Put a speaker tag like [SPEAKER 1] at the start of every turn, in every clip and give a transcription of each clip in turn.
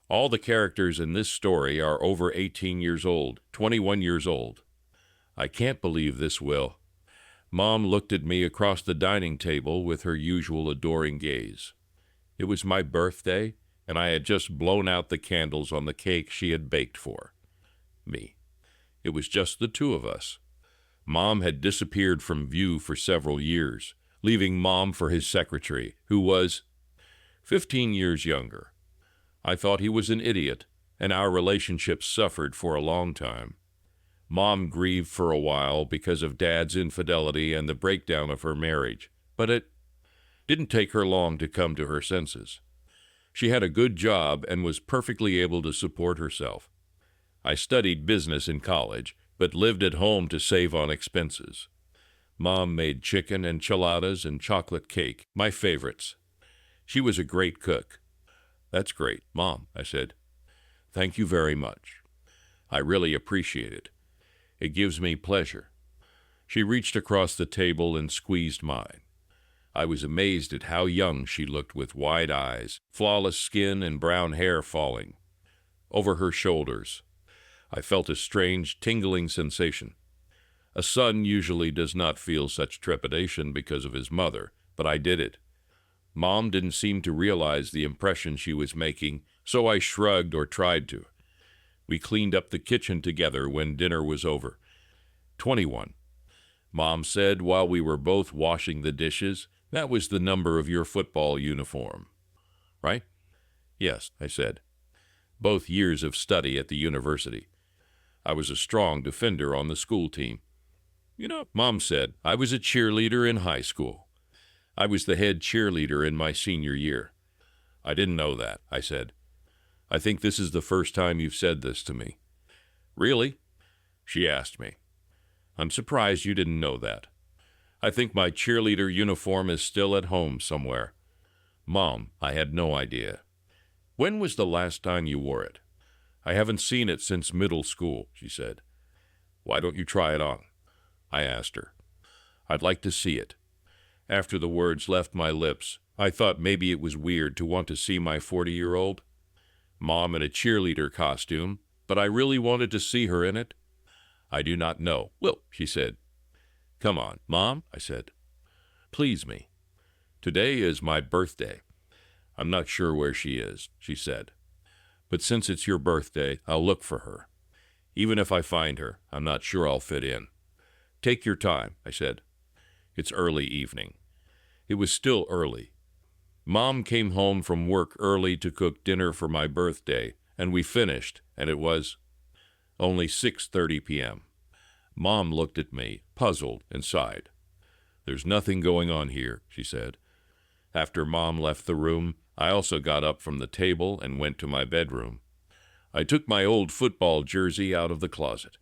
[SPEAKER 1] All the characters in this story are over 18 years old, 21 years old. I can't believe this, Will. Mom looked at me across the dining table with her usual adoring gaze. It was my birthday, and I had just blown out the candles on the cake she had baked for me. It was just the two of us. Mom had disappeared from view for several years, leaving Mom for his secretary, who was 15 years younger. I thought he was an idiot, and our relationship suffered for a long time. Mom grieved for a while because of Dad's infidelity and the breakdown of her marriage, but it didn't take her long to come to her senses. She had a good job and was perfectly able to support herself. I studied business in college, but lived at home to save on expenses. Mom made chicken enchiladas and chocolate cake, my favorites. She was a great cook. That's great, Mom, I said. Thank you very much. I really appreciate it. It gives me pleasure. She reached across the table and squeezed mine. I was amazed at how young she looked with wide eyes, flawless skin, and brown hair falling over her shoulders. I felt a strange, tingling sensation. A son usually does not feel such trepidation because of his mother, but I did it. Mom didn't seem to realize the impression she was making, so I shrugged or tried to. We cleaned up the kitchen together when dinner was over. 21. Mom said while we were both washing the dishes, that was the number of your football uniform. Right? Yes, I said. Both years of study at the university. I was a strong defender on the school team. Mom said, I was a cheerleader in high school. I was the head cheerleader in my senior year. I didn't know that, I said. I think this is the first time you've said this to me. Really? She asked me. I'm surprised you didn't know that. I think my cheerleader uniform is still at home somewhere. Mom, I had no idea. When was the last time you wore it? I haven't seen it since middle school, she said. Why don't you try it on? I asked her. I'd like to see it. After the words left my lips, I thought maybe it was weird to want to see my 40-year-old Mom in a cheerleader costume, but I really wanted to see her in it. I do not know. Well, she said. Come on, Mom, I said. Please me. Today is my birthday. I'm not sure where she is, she said. But since it's your birthday, I'll look for her. Even if I find her, I'm not sure I'll fit in. Take your time, I said. It's early evening. It was still early. Mom came home from work early to cook dinner for my birthday, and we finished, and it was only 6:30 p.m. Mom looked at me, puzzled, and sighed. There's nothing going on here, she said. After Mom left the room, I also got up from the table and went to my bedroom. I took my old football jersey out of the closet.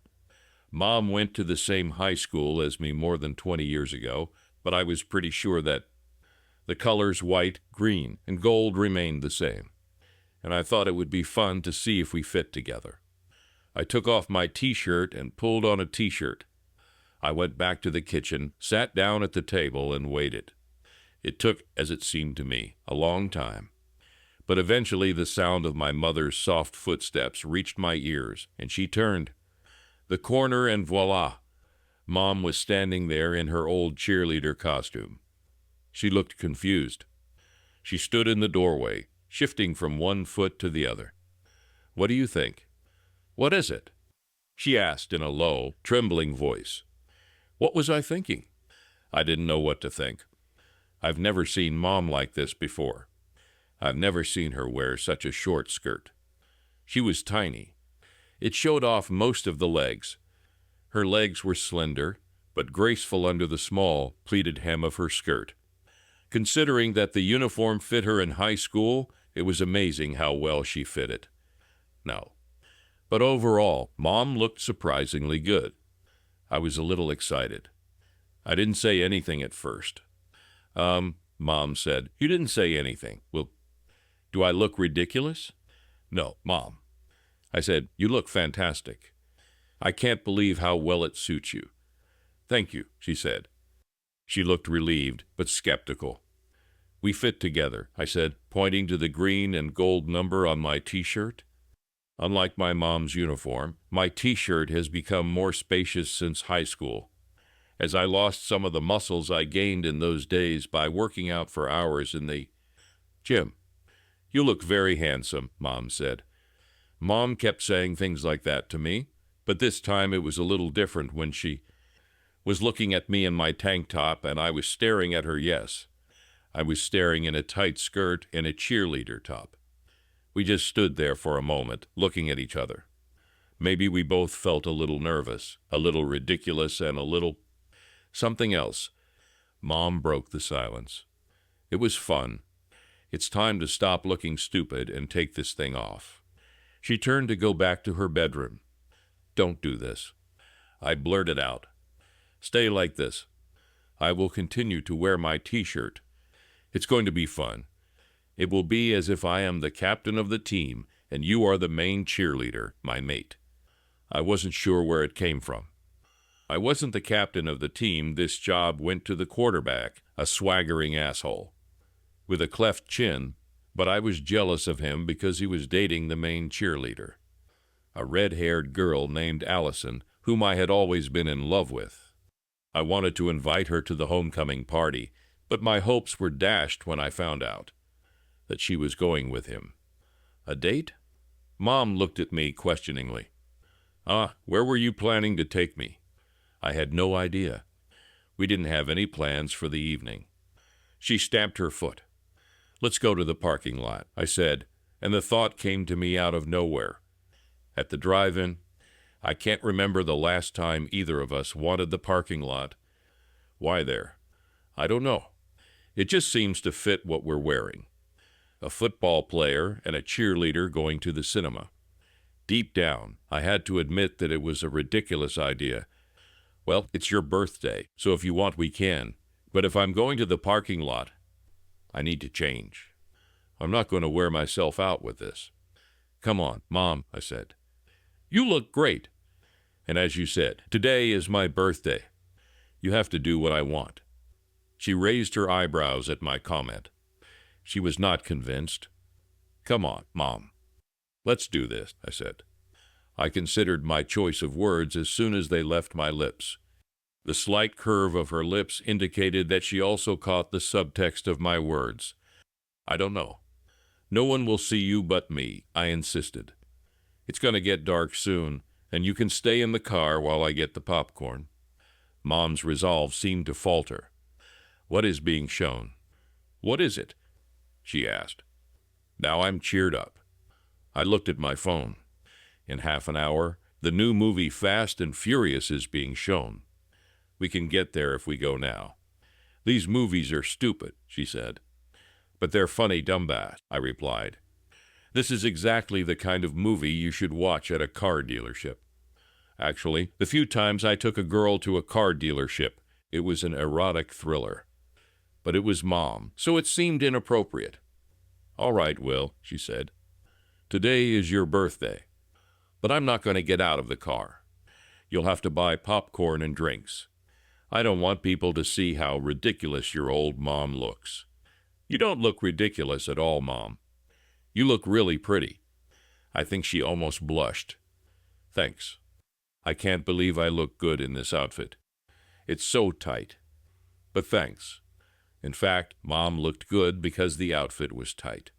[SPEAKER 1] Mom went to the same high school as me more than 20 years ago, but I was pretty sure that the colors white, green, and gold remained the same, and I thought it would be fun to see if we fit together. I took off my t-shirt and pulled on a t-shirt. I went back to the kitchen, sat down at the table, and waited. It took, as it seemed to me, a long time. But eventually the sound of my mother's soft footsteps reached my ears, and she turned the corner, and voila! Mom was standing there in her old cheerleader costume. She looked confused. She stood in the doorway, shifting from one foot to the other. What do you think? What is it? She asked in a low, trembling voice. What was I thinking? I didn't know what to think. I've never seen Mom like this before. I've never seen her wear such a short skirt. She was tiny. It showed off most of the legs. Her legs were slender, but graceful under the small, pleated hem of her skirt. Considering that the uniform fit her in high school, it was amazing how well she fit it. No. But overall, Mom looked surprisingly good. I was a little excited. I didn't say anything at first. Mom said, You didn't say anything. Well, do I look ridiculous? No, Mom. I said, You look fantastic. I can't believe how well it suits you. Thank you, she said. She looked relieved, but skeptical. We fit together, I said, pointing to the green and gold number on my t-shirt. Unlike my mom's uniform, my t-shirt has become more spacious since high school, as I lost some of the muscles I gained in those days by working out for hours in the gym. You look very handsome, Mom said. Mom kept saying things like that to me, but this time it was a little different when she was looking at me in my tank top and I was staring at her. Yes, I was staring in a tight skirt and a cheerleader top. We just stood there for a moment, looking at each other. Maybe we both felt a little nervous, a little ridiculous, and a little something else. Mom broke the silence. It was fun. It's time to stop looking stupid and take this thing off. She turned to go back to her bedroom. Don't do this. I blurted out. Stay like this. I will continue to wear my t-shirt. It's going to be fun. It will be as if I am the captain of the team and you are the main cheerleader, my mate. I wasn't sure where it came from. I wasn't the captain of the team. This job went to the quarterback, a swaggering asshole with a cleft chin, but I was jealous of him because he was dating the main cheerleader, a red-haired girl named Allison, whom I had always been in love with. I wanted to invite her to the homecoming party, but my hopes were dashed when I found out that she was going with him. A date? Mom looked at me questioningly. Where were you planning to take me? I had no idea. We didn't have any plans for the evening. She stamped her foot. Let's go to the parking lot, I said, and the thought came to me out of nowhere. At the drive-in, I can't remember the last time either of us wanted the parking lot. Why there? I don't know. It just seems to fit what we're wearing. A football player and a cheerleader going to the cinema. Deep down, I had to admit that it was a ridiculous idea. Well, it's your birthday, so if you want, we can. But if I'm going to the parking lot, I need to change. I'm not going to wear myself out with this. Come on, Mom, I said. You look great. And as you said, today is my birthday. You have to do what I want. She raised her eyebrows at my comment. She was not convinced. Come on, Mom. Let's do this, I said. I considered my choice of words as soon as they left my lips. The slight curve of her lips indicated that she also caught the subtext of my words. I don't know. No one will see you but me, I insisted. It's going to get dark soon, and you can stay in the car while I get the popcorn. Mom's resolve seemed to falter. What is being shown? What is it? She asked. Now I'm cheered up. I looked at my phone. In half an hour, the new movie Fast and Furious is being shown. We can get there if we go now. These movies are stupid, she said. But they're funny dumbass, I replied. This is exactly the kind of movie you should watch at a car dealership. Actually, the few times I took a girl to a car dealership, it was an erotic thriller. But it was Mom, so it seemed inappropriate. All right, Will, she said. Today is your birthday. But I'm not going to get out of the car. You'll have to buy popcorn and drinks. I don't want people to see how ridiculous your old mom looks. You don't look ridiculous at all, Mom. You look really pretty. I think she almost blushed. Thanks. I can't believe I look good in this outfit. It's so tight. But thanks. In fact, Mom looked good because the outfit was tight.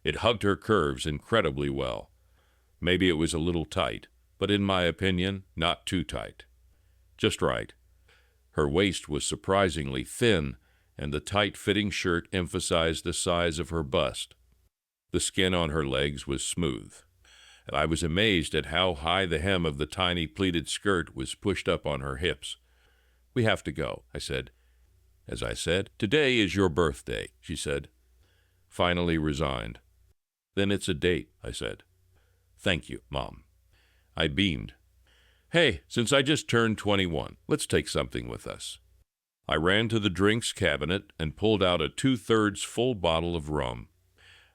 [SPEAKER 1] It hugged her curves incredibly well. Maybe it was a little tight, but in my opinion, not too tight. Just right. Her waist was surprisingly thin, and the tight-fitting shirt emphasized the size of her bust. The skin on her legs was smooth, and I was amazed at how high the hem of the tiny pleated skirt was pushed up on her hips. We have to go, I said. As I said, today is your birthday, she said, finally resigned. Then it's a date, I said. Thank you, Mom. I beamed. Hey, since I just turned 21, let's take something with us. I ran to the drinks cabinet and pulled out a 2/3 full bottle of rum.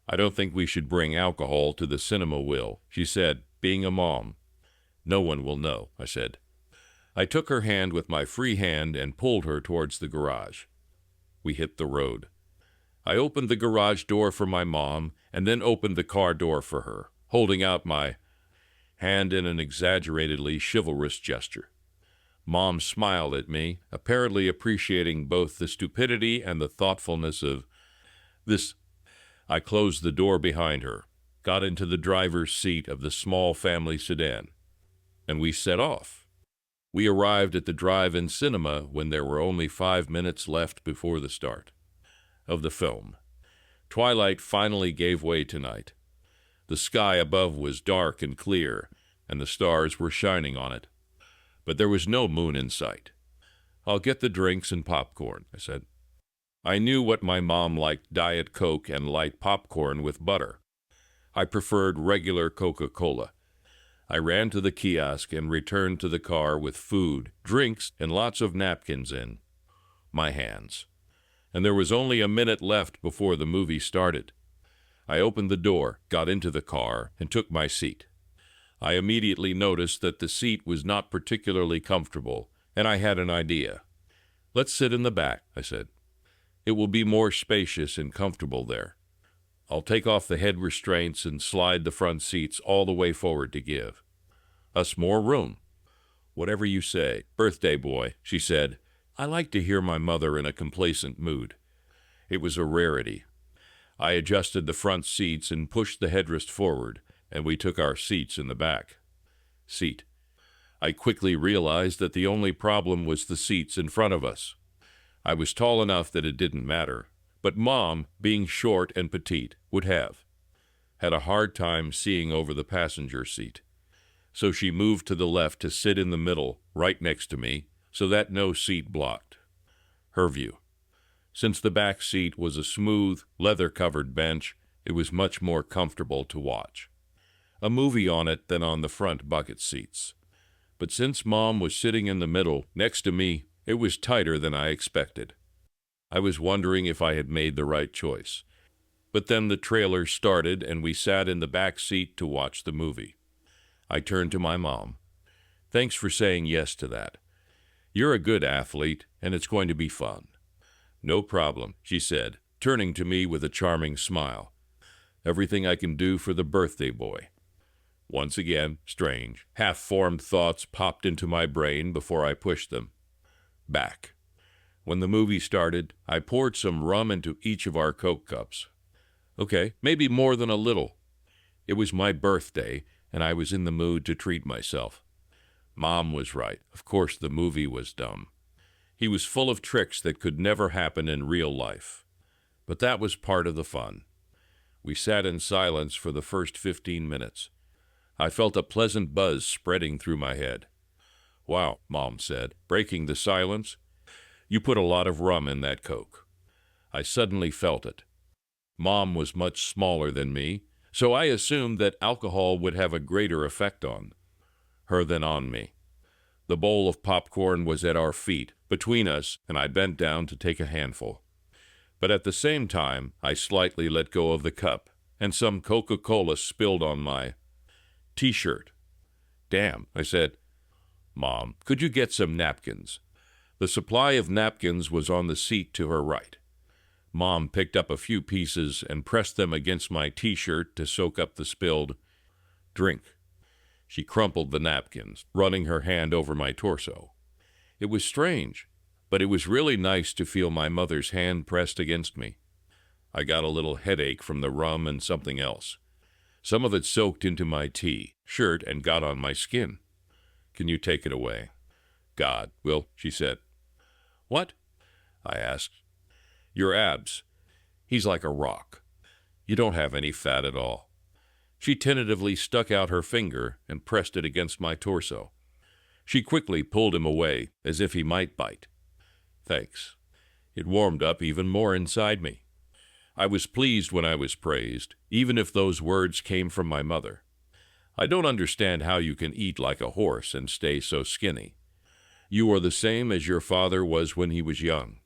[SPEAKER 1] I don't think we should bring alcohol to the cinema, Will, she said, being a mom. No one will know, I said. I took her hand with my free hand and pulled her towards the garage. We hit the road. I opened the garage door for my mom and then opened the car door for her, holding out my hand in an exaggeratedly chivalrous gesture. Mom smiled at me, apparently appreciating both the stupidity and the thoughtfulness of this. I closed the door behind her, got into the driver's seat of the small family sedan, and we set off. We arrived at the drive-in cinema when there were only 5 minutes left before the start of the film. Twilight finally gave way tonight. The sky above was dark and clear, and the stars were shining on it. But there was no moon in sight. "I'll get the drinks and popcorn," I said. I knew what my mom liked: Diet Coke and light popcorn with butter. I preferred regular Coca-Cola. I ran to the kiosk and returned to the car with food, drinks, and lots of napkins in my hands. And there was only a minute left before the movie started. I opened the door, got into the car, and took my seat. I immediately noticed that the seat was not particularly comfortable, and I had an idea. "Let's sit in the back," I said. "It will be more spacious and comfortable there. I'll take off the head restraints and slide the front seats all the way forward to give us more room." "Whatever you say, birthday boy," she said. I like to hear my mother in a complacent mood. It was a rarity. I adjusted the front seats and pushed the headrest forward, and we took our seats in the back seat. I quickly realized that the only problem was the seats in front of us. I was tall enough that it didn't matter, but Mom, being short and petite, would have had a hard time seeing over the passenger seat. So she moved to the left to sit in the middle, right next to me, so that no seat blocked her view. Since the back seat was a smooth, leather-covered bench, it was much more comfortable to watch a movie on it than on the front bucket seats. But since Mom was sitting in the middle, next to me, it was tighter than I expected. I was wondering if I had made the right choice. But then the trailer started, and we sat in the back seat to watch the movie. I turned to my mom. "Thanks for saying yes to that. You're a good athlete, and it's going to be fun." "No problem," she said, turning to me with a charming smile. "Everything I can do for the birthday boy." Once again, strange, half-formed thoughts popped into my brain before I pushed them back. When the movie started, I poured some rum into each of our Coke cups. Okay, maybe more than a little. It was my birthday, and I was in the mood to treat myself. Mom was right. Of course, the movie was dumb. He was full of tricks that could never happen in real life. But that was part of the fun. We sat in silence for the first 15 minutes. I felt a pleasant buzz spreading through my head. "Wow," Mom said, breaking the silence. "You put a lot of rum in that Coke." I suddenly felt it. Mom was much smaller than me, so I assumed that alcohol would have a greater effect on her than on me. The bowl of popcorn was at our feet, between us, and I bent down to take a handful. But at the same time, I slightly let go of the cup, and some Coca-Cola spilled on my T-shirt. "Damn," I said. "Mom, could you get some napkins?" The supply of napkins was on the seat to her right. Mom picked up a few pieces and pressed them against my T-shirt to soak up the spilled drink. She crumpled the napkins, running her hand over my torso. It was strange, but it was really nice to feel my mother's hand pressed against me. I got a little headache from the rum and something else. Some of it soaked into my T-shirt and got on my skin. "Can you take it away?" "God will," she said. "What?" I asked. "Your abs. He's like a rock. You don't have any fat at all." She tentatively stuck out her finger and pressed it against my torso. She quickly pulled him away, as if he might bite. "Thanks." It warmed up even more inside me. I was pleased when I was praised, even if those words came from my mother. "I don't understand how you can eat like a horse and stay so skinny. You are the same as your father was when he was young."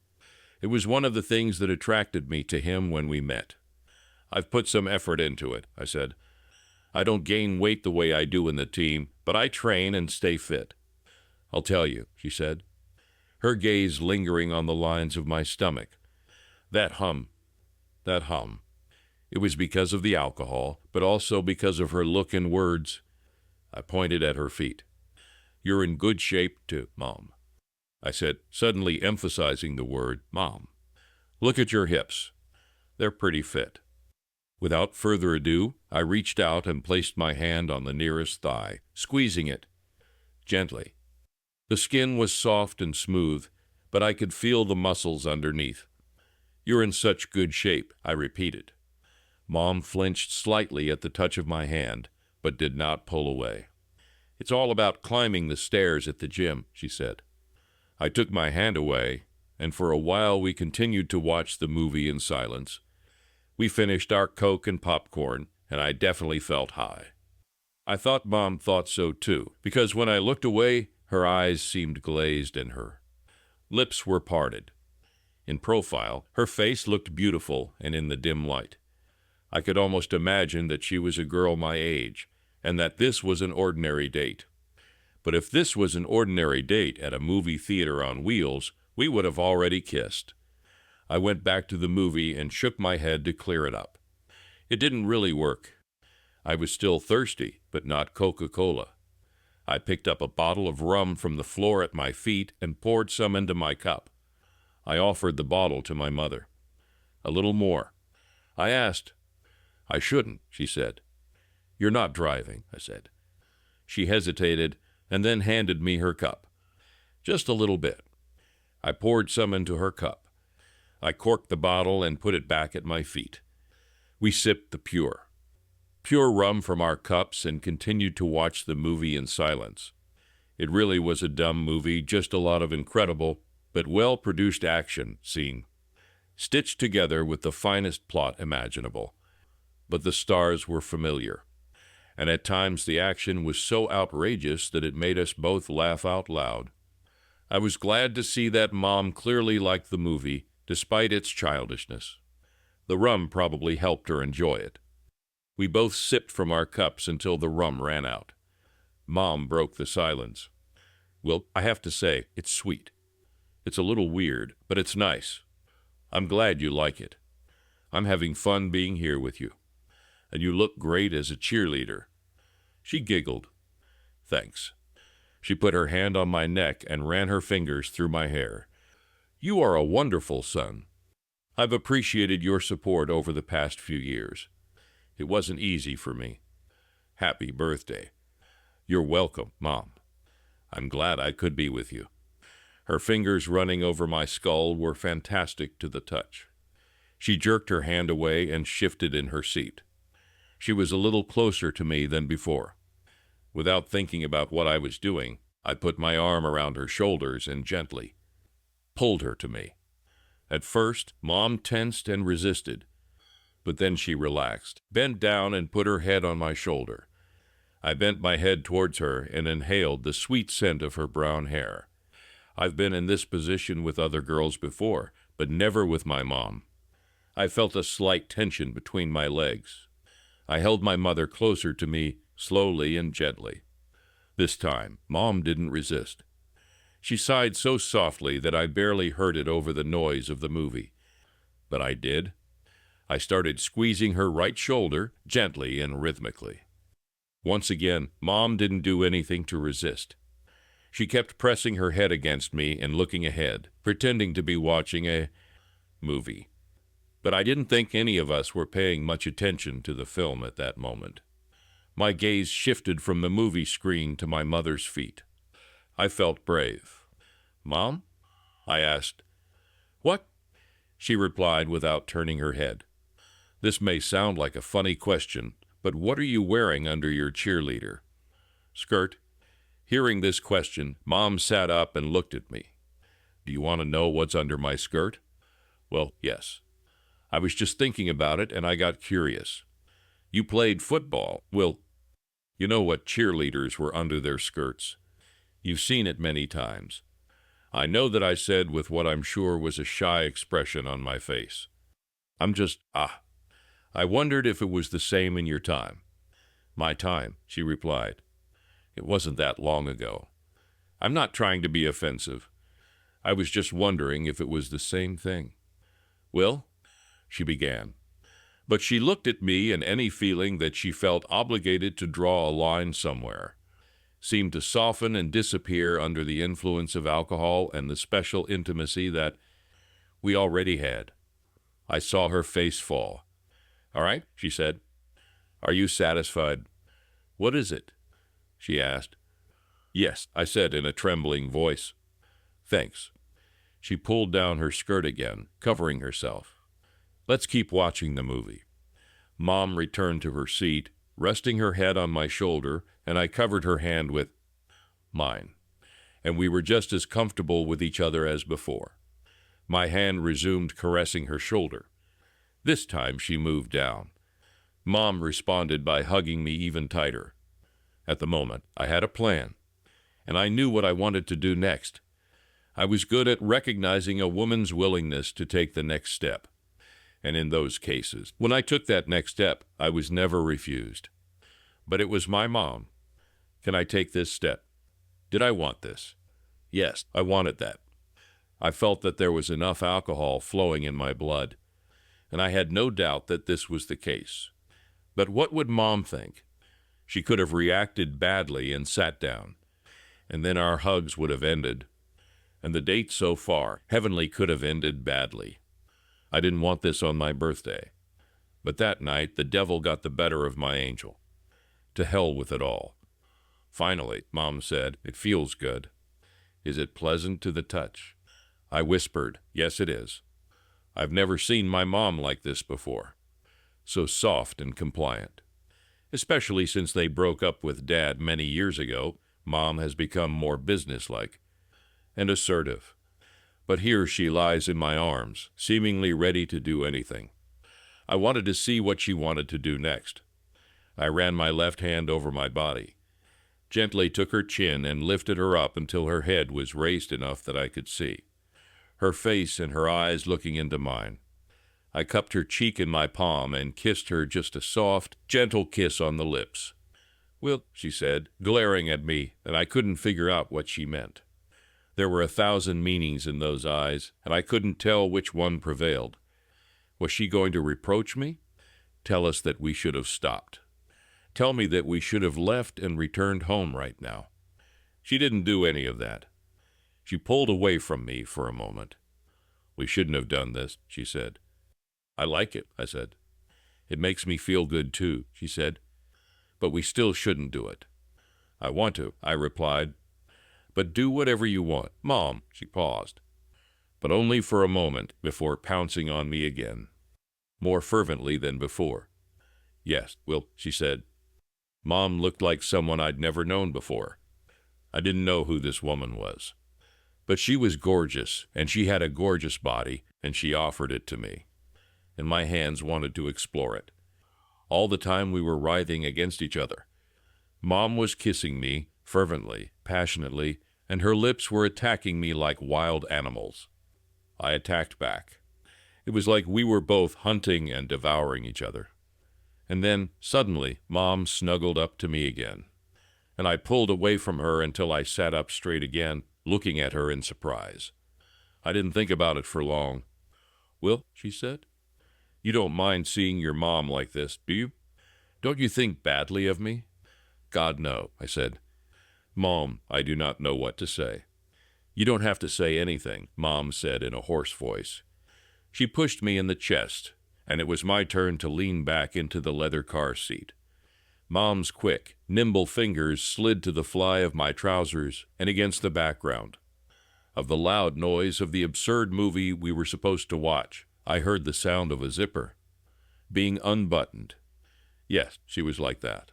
[SPEAKER 1] It was one of the things that attracted me to him when we met. "I've put some effort into it," I said. "I don't gain weight the way I do in the team, but I train and stay fit." "I'll tell you," she said, her gaze lingering on the lines of my stomach. "That that hum. It was because of the alcohol, but also because of her look and words. I pointed at her feet. "You're in good shape, too, Mom," I said, suddenly emphasizing the word Mom. "Look at your hips. They're pretty fit." Without further ado, I reached out and placed my hand on the nearest thigh, squeezing it gently. The skin was soft and smooth, but I could feel the muscles underneath. "You're in such good shape," I repeated. Mom flinched slightly at the touch of my hand, but did not pull away. "It's all about climbing the stairs at the gym," she said. I took my hand away, and for a while we continued to watch the movie in silence. We finished our Coke and popcorn, and I definitely felt high. I thought Mom thought so too, because when I looked away, her eyes seemed glazed and her lips were parted. In profile, her face looked beautiful and in the dim light. I could almost imagine that she was a girl my age, and that this was an ordinary date. But if this was an ordinary date at a movie theater on wheels, we would have already kissed. I went back to the movie and shook my head to clear it up. It didn't really work. I was still thirsty, but not Coca-Cola. I picked up a bottle of rum from the floor at my feet and poured some into my cup. I offered the bottle to my mother. "A little more." I asked. "I shouldn't," she said. "You're not driving," I said. She hesitated and then handed me her cup. "Just a little bit." I poured some into her cup. I corked the bottle and put it back at my feet. We sipped the pure rum from our cups and continued to watch the movie in silence. It really was a dumb movie, just a lot of incredible but well-produced action scene, stitched together with the finest plot imaginable. But the stars were familiar, and at times the action was so outrageous that it made us both laugh out loud. I was glad to see that Mom clearly liked the movie, despite its childishness. The rum probably helped her enjoy it. We both sipped from our cups until the rum ran out. Mom broke the silence. "Well, I have to say, it's sweet. It's a little weird, but it's nice. I'm glad you like it. I'm having fun being here with you. And you look great as a cheerleader." She giggled. "Thanks." She put her hand on my neck and ran her fingers through my hair. "You are a wonderful son. I've appreciated your support over the past few years. It wasn't easy for me. Happy birthday." "You're welcome, Mom. I'm glad I could be with you." Her fingers running over my skull were fantastic to the touch. She jerked her hand away and shifted in her seat. She was a little closer to me than before. Without thinking about what I was doing, I put my arm around her shoulders and gently pulled her to me. At first, Mom tensed and resisted, but then she relaxed, bent down, and put her head on my shoulder. I bent my head towards her and inhaled the sweet scent of her brown hair. I've been in this position with other girls before, but never with my mom. I felt a slight tension between my legs. I held my mother closer to me, slowly and gently. This time, Mom didn't resist. She sighed so softly that I barely heard it over the noise of the movie. But I did. I started squeezing her right shoulder, gently and rhythmically. Once again, Mom didn't do anything to resist. She kept pressing her head against me and looking ahead, pretending to be watching a movie. But I didn't think any of us were paying much attention to the film at that moment. My gaze shifted from the movie screen to my mother's feet. I felt brave. "Mom?" I asked. "What?" she replied without turning her head. "This may sound like a funny question, but what are you wearing under your cheerleader?" "Skirt." Hearing this question, Mom sat up and looked at me. "Do you want to know what's under my skirt?" "Well, yes. I was just thinking about it, and I got curious. You played football. Well, you know what cheerleaders were under their skirts. You've seen it many times." I know that I said with what I'm sure was a shy expression on my face. I wondered if it was the same in your time." "My time," she replied. "It wasn't that long ago. I'm not trying to be offensive. I was just wondering if it was the same thing." "Well, she began. But she looked at me, and any feeling that she felt obligated to draw a line somewhere seemed to soften and disappear under the influence of alcohol and the special intimacy that we already had. I saw her face fall. "All right," she said. "Are you satisfied?" "What is it?" she asked. "Yes," I said in a trembling voice. "Thanks." She pulled down her skirt again, covering herself. "Let's keep watching the movie." Mom returned to her seat, resting her head on my shoulder, and I covered her hand with mine, and we were just as comfortable with each other as before. My hand resumed caressing her shoulder. This time she moved down. Mom responded by hugging me even tighter. At the moment, I had a plan, and I knew what I wanted to do next. I was good at recognizing a woman's willingness to take the next step. And in those cases, when I took that next step, I was never refused. But it was my mom. "Can I take this step?" Did I want this? Yes, I wanted that. I felt that there was enough alcohol flowing in my blood, and I had no doubt that this was the case. But what would Mom think? She could have reacted badly and sat down, and then our hugs would have ended. And the date so far, heavenly, could have ended badly. I didn't want this on my birthday. But that night, the devil got the better of my angel. To hell with it all. Finally, Mom said, "It feels good. Is it pleasant to the touch?" I whispered, "Yes, it is." I've never seen my mom like this before. So soft and compliant. Especially since they broke up with Dad many years ago, Mom has become more businesslike and assertive. But here she lies in my arms, seemingly ready to do anything. I wanted to see what she wanted to do next. I ran my left hand over my body, gently took her chin and lifted her up until her head was raised enough that I could see, her face and her eyes looking into mine. I cupped her cheek in my palm and kissed her just a soft, gentle kiss on the lips. "Well," she said, glaring at me, and I couldn't figure out what she meant. There were 1,000 meanings in those eyes, and I couldn't tell which one prevailed. Was she going to reproach me? Tell us that we should have stopped. Tell me that we should have left and returned home right now. She didn't do any of that. She pulled away from me for a moment. "We shouldn't have done this," she said. "I like it," I said. "It makes me feel good too," she said. "But we still shouldn't do it." "I want to," I replied. "But do whatever you want." "Mom," she paused, but only for a moment before pouncing on me again, more fervently than before. "Yes, Will," she said. Mom looked like someone I'd never known before. I didn't know who this woman was. But she was gorgeous, and she had a gorgeous body, and she offered it to me. And my hands wanted to explore it. All the time we were writhing against each other. Mom was kissing me, fervently, passionately, and her lips were attacking me like wild animals. I attacked back. It was like we were both hunting and devouring each other. And then, suddenly, Mom snuggled up to me again, and I pulled away from her until I sat up straight again, looking at her in surprise. I didn't think about it for long. "Will," she said, "you don't mind seeing your mom like this, do you? Don't you think badly of me?" "God, no," I said. "Mom, I do not know what to say." "You don't have to say anything," Mom said in a hoarse voice. She pushed me in the chest, and it was my turn to lean back into the leather car seat. Mom's quick, nimble fingers slid to the fly of my trousers and against the background of the loud noise of the absurd movie we were supposed to watch. I heard the sound of a zipper being unbuttoned. Yes, she was like that.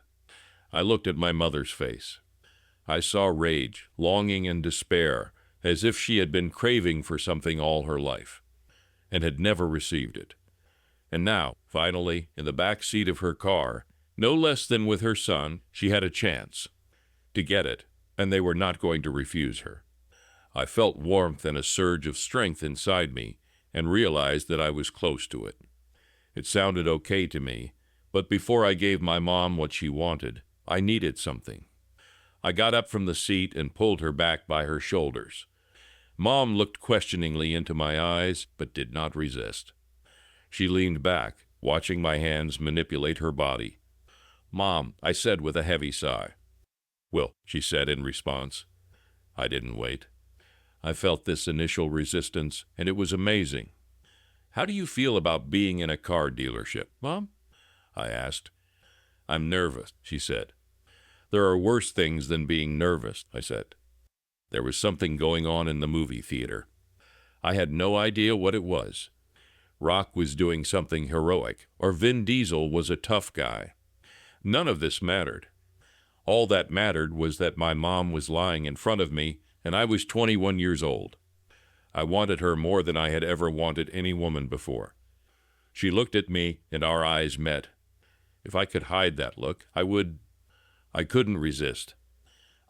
[SPEAKER 1] I looked at my mother's face. I saw rage, longing, and despair, as if she had been craving for something all her life, and had never received it. And now, finally, in the back seat of her car, no less than with her son, she had a chance to get it, and they were not going to refuse her. I felt warmth and a surge of strength inside me, and realized that I was close to it. It sounded okay to me, but before I gave my mom what she wanted, I needed something. I got up from the seat and pulled her back by her shoulders. Mom looked questioningly into my eyes, but did not resist. She leaned back, watching my hands manipulate her body. "Mom," I said with a heavy sigh. "Will," she said in response. I didn't wait. I felt this initial resistance, and it was amazing. "How do you feel about being in a car dealership, Mom?" I asked. "I'm nervous," she said. "There are worse things than being nervous," I said. There was something going on in the movie theater. I had no idea what it was. Rock was doing something heroic, or Vin Diesel was a tough guy. None of this mattered. All that mattered was that my mom was lying in front of me, and I was 21 years old. I wanted her more than I had ever wanted any woman before. She looked at me, and our eyes met. If I could hide that look, I would. I couldn't resist.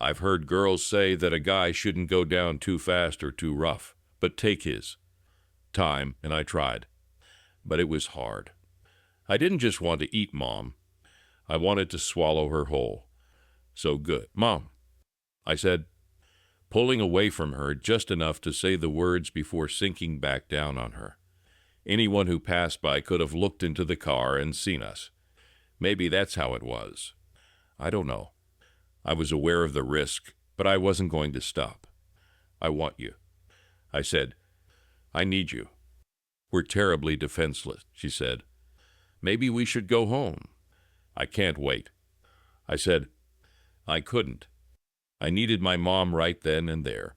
[SPEAKER 1] I've heard girls say that a guy shouldn't go down too fast or too rough, but take his time, and I tried. But it was hard. I didn't just want to eat Mom. I wanted to swallow her whole. "So good, Mom," I said, pulling away from her just enough to say the words before sinking back down on her. Anyone who passed by could have looked into the car and seen us. Maybe that's how it was. I don't know. I was aware of the risk, but I wasn't going to stop. "I want you," I said. "I need you." "We're terribly defenseless," she said. "Maybe we should go home." "I can't wait." I said. I couldn't. I needed my mom right then and there.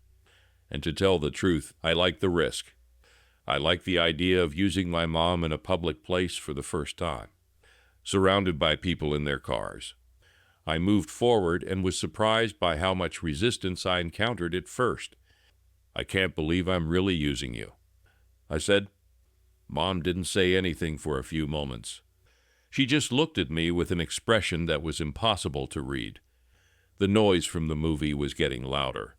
[SPEAKER 1] And to tell the truth, I liked the risk. I liked the idea of using my mom in a public place for the first time, surrounded by people in their cars. I moved forward and was surprised by how much resistance I encountered at first. "I can't believe I'm really using you," I said. Mom didn't say anything for a few moments. She just looked at me with an expression that was impossible to read. The noise from the movie was getting louder.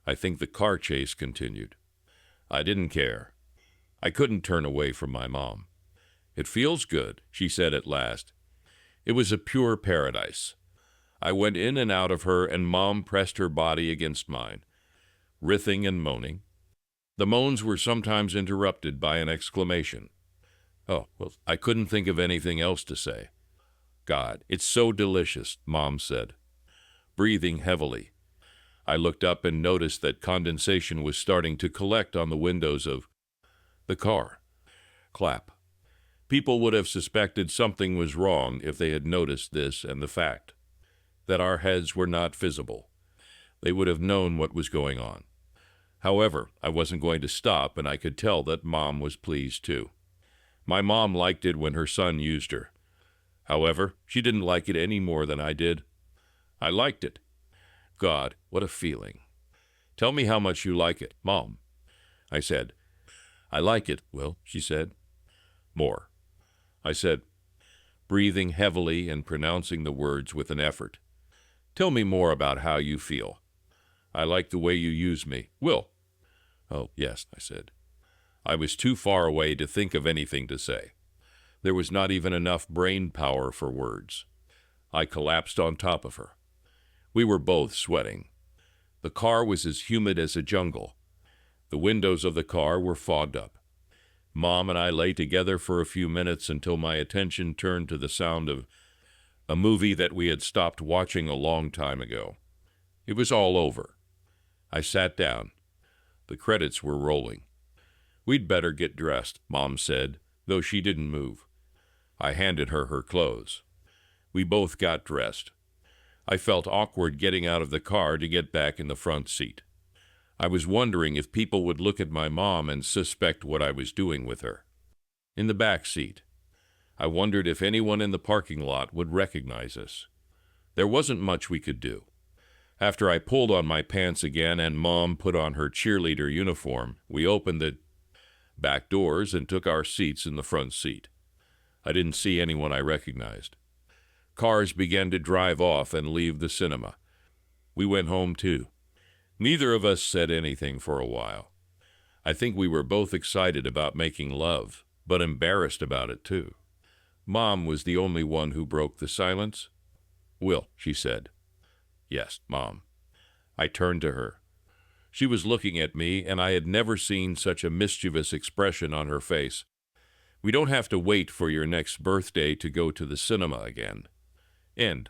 [SPEAKER 1] I think the car chase continued. I didn't care. I couldn't turn away from my mom. "It feels good," she said at last. It was a pure paradise. I went in and out of her, and Mom pressed her body against mine, writhing and moaning. The moans were sometimes interrupted by an exclamation. Oh, well, I couldn't think of anything else to say. "God, it's so delicious," Mom said, breathing heavily. I looked up and noticed that condensation was starting to collect on the windows of the car. Clap. People would have suspected something was wrong if they had noticed this and the fact that our heads were not visible. They would have known what was going on. However, I wasn't going to stop, and I could tell that Mom was pleased too. My mom liked it when her son used her. However, she didn't like it any more than I did. I liked it. God, what a feeling. "Tell me how much you like it, Mom," I said. "I like it, Will," she said. "More," I said, breathing heavily and pronouncing the words with an effort. "Tell me more about how you feel. I like the way you use me, Will." "Oh, yes," I said. I was too far away to think of anything to say. There was not even enough brain power for words. I collapsed on top of her. We were both sweating. The car was as humid as a jungle. The windows of the car were fogged up. Mom and I lay together for a few minutes until my attention turned to the sound of a movie that we had stopped watching a long time ago. It was all over. I sat down. The credits were rolling. "We'd better get dressed," Mom said, though she didn't move. I handed her her clothes. We both got dressed. I felt awkward getting out of the car to get back in the front seat. I was wondering if people would look at my mom and suspect what I was doing with her. In the back seat, I wondered if anyone in the parking lot would recognize us. There wasn't much we could do. After I pulled on my pants again and Mom put on her cheerleader uniform, we opened the back doors and took our seats in the front seat. I didn't see anyone I recognized. Cars began to drive off and leave the cinema. We went home too. Neither of us said anything for a while. I think we were both excited about making love, but embarrassed about it too. Mom was the only one who broke the silence. "Will," she said. "Yes, Mom." I turned to her. She was looking at me, and I had never seen such a mischievous expression on her face. We don't have to wait for your next birthday to go to the cinema again. End.